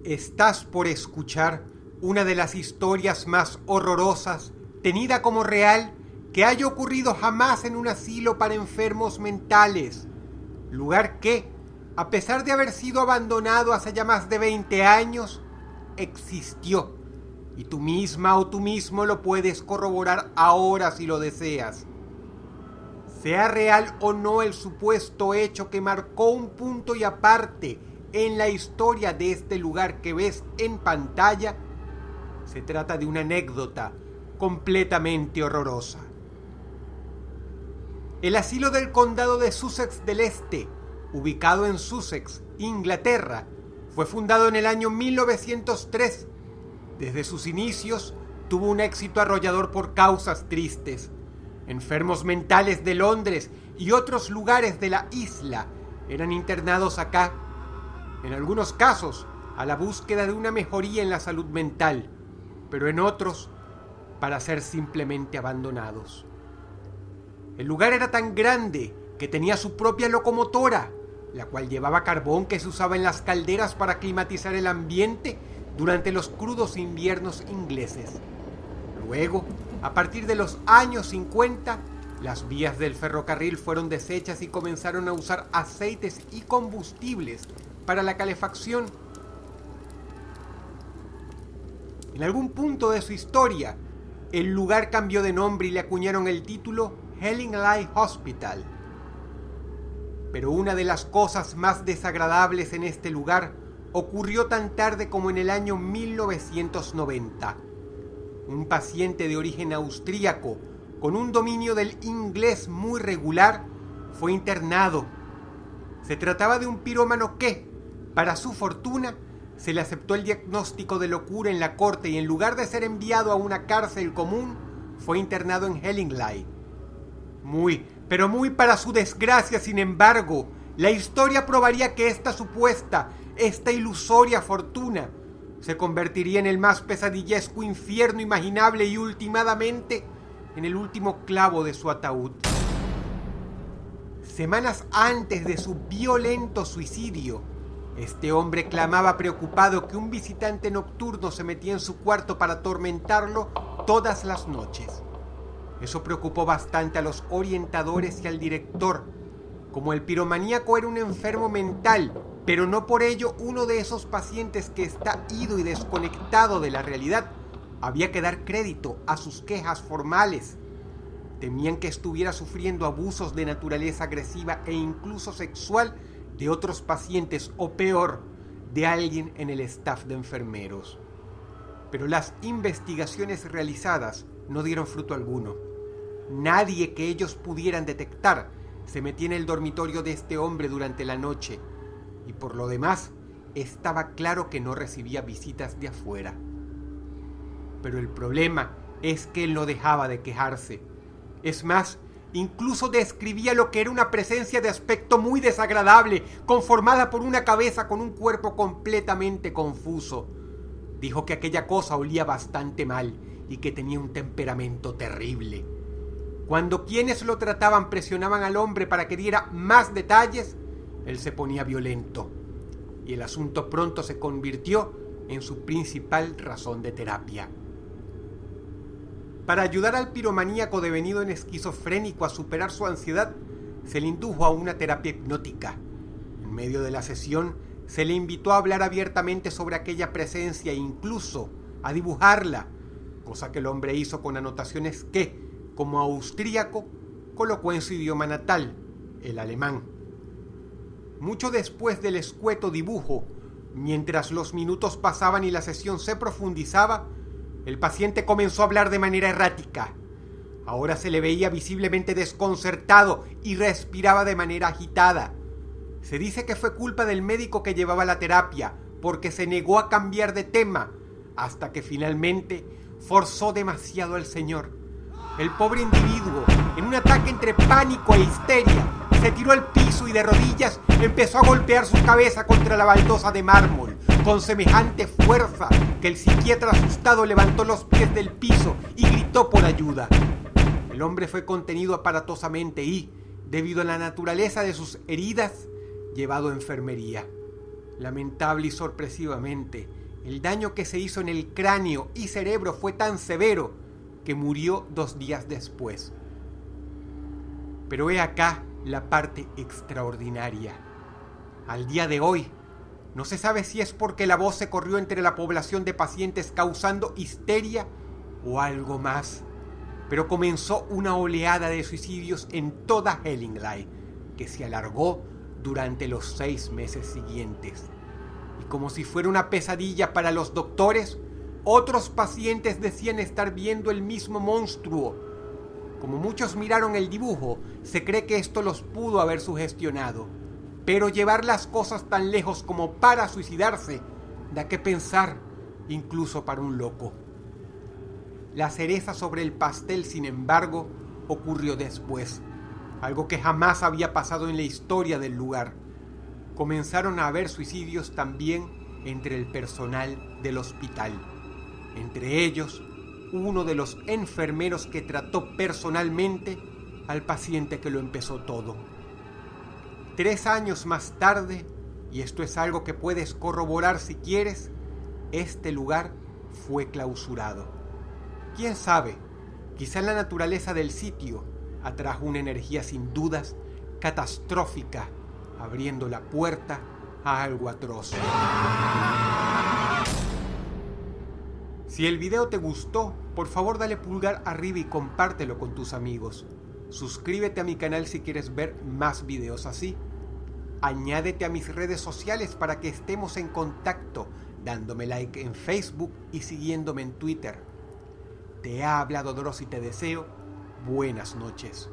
Estás por escuchar una de las historias más horrorosas, tenida como real, que haya ocurrido jamás en un asilo para enfermos mentales. Lugar que, a pesar de haber sido abandonado hace ya más de 20 años, existió. Y tú misma o tú mismo lo puedes corroborar ahora si lo deseas. Sea real o no el supuesto hecho que marcó un punto y aparte en la historia de este lugar que ves en pantalla, se trata de una anécdota completamente horrorosa. El asilo del condado de Sussex del Este, ubicado en Sussex, Inglaterra, fue fundado en el año 1903. Desde sus inicios tuvo un éxito arrollador por causas tristes. Enfermos mentales de Londres y otros lugares de la isla eran internados acá, en algunos casos a la búsqueda de una mejoría en la salud mental, pero en otros para ser simplemente abandonados. El lugar era tan grande que tenía su propia locomotora, la cual llevaba carbón que se usaba en las calderas para climatizar el ambiente durante los crudos inviernos ingleses. Luego, a partir de los años 50, las vías del ferrocarril fueron deshechas y comenzaron a usar aceites y combustibles para la calefacción. En algún punto de su historia, el lugar cambió de nombre y le acuñaron el título Hellingly Hospital. Pero una de las cosas más desagradables en este lugar ocurrió tan tarde como en el año 1990. Un paciente de origen austríaco, con un dominio del inglés muy regular, fue internado. Se trataba de un pirómano que, para su fortuna, se le aceptó el diagnóstico de locura en la corte y en lugar de ser enviado a una cárcel común, fue internado en Hellingly. Muy para su desgracia, sin embargo, la historia probaría que esta ilusoria fortuna, se convertiría en el más pesadillesco infierno imaginable y últimamente en el último clavo de su ataúd. Semanas antes de su violento suicidio, este hombre clamaba preocupado que un visitante nocturno se metía en su cuarto para atormentarlo todas las noches. Eso preocupó bastante a los orientadores y al director. Como el piromaníaco era un enfermo mental, pero no por ello uno de esos pacientes que está ido y desconectado de la realidad, había que dar crédito a sus quejas formales. Temían que estuviera sufriendo abusos de naturaleza agresiva e incluso sexual de otros pacientes o peor, de alguien en el staff de enfermeros. Pero las investigaciones realizadas no dieron fruto alguno. Nadie que ellos pudieran detectar se metía en el dormitorio de este hombre durante la noche y por lo demás estaba claro que no recibía visitas de afuera. Pero el problema es que él no dejaba de quejarse. Es más, incluso describía lo que era una presencia de aspecto muy desagradable, conformada por una cabeza con un cuerpo completamente confuso. Dijo que aquella cosa olía bastante mal y que tenía un temperamento terrible. Cuando quienes lo trataban presionaban al hombre para que diera más detalles, él se ponía violento. Y el asunto pronto se convirtió en su principal razón de terapia. Para ayudar al piromaníaco devenido en esquizofrénico a superar su ansiedad, se le indujo a una terapia hipnótica. En medio de la sesión, se le invitó a hablar abiertamente sobre aquella presencia e incluso a dibujarla, cosa que el hombre hizo con anotaciones que, como austríaco, colocó en su idioma natal, el alemán. Mucho después del escueto dibujo, mientras los minutos pasaban y la sesión se profundizaba, el paciente comenzó a hablar de manera errática. Ahora se le veía visiblemente desconcertado y respiraba de manera agitada. Se dice que fue culpa del médico que llevaba la terapia, porque se negó a cambiar de tema, hasta que finalmente forzó demasiado al señor. El pobre individuo, en un ataque entre pánico e histeria, se tiró al piso y de rodillas empezó a golpear su cabeza contra la baldosa de mármol, con semejante fuerza que el psiquiatra asustado levantó los pies del piso y gritó por ayuda. El hombre fue contenido aparatosamente y, debido a la naturaleza de sus heridas, llevado a enfermería. Lamentable y sorpresivamente, el daño que se hizo en el cráneo y cerebro fue tan severo que murió 2 días después. Pero he acá la parte extraordinaria. Al día de hoy, no se sabe si es porque la voz se corrió entre la población de pacientes causando histeria o algo más, pero comenzó una oleada de suicidios en toda Hellingly, que se alargó durante los 6 meses siguientes. Y como si fuera una pesadilla para los doctores, otros pacientes decían estar viendo el mismo monstruo. Como muchos miraron el dibujo, se cree que esto los pudo haber sugestionado. Pero llevar las cosas tan lejos como para suicidarse, da que pensar, incluso para un loco. La cereza sobre el pastel, sin embargo, ocurrió después, algo que jamás había pasado en la historia del lugar. Comenzaron a haber suicidios también entre el personal del hospital. Entre ellos, uno de los enfermeros que trató personalmente al paciente que lo empezó todo. 3 años más tarde, y esto es algo que puedes corroborar si quieres, este lugar fue clausurado. ¿Quién sabe? Quizá la naturaleza del sitio atrajo una energía sin dudas catastrófica, abriendo la puerta a algo atroz. Si el video te gustó, por favor dale pulgar arriba y compártelo con tus amigos. Suscríbete a mi canal si quieres ver más videos así. Añádete a mis redes sociales para que estemos en contacto, dándome like en Facebook y siguiéndome en Twitter. Te ha hablado Dross y te deseo buenas noches.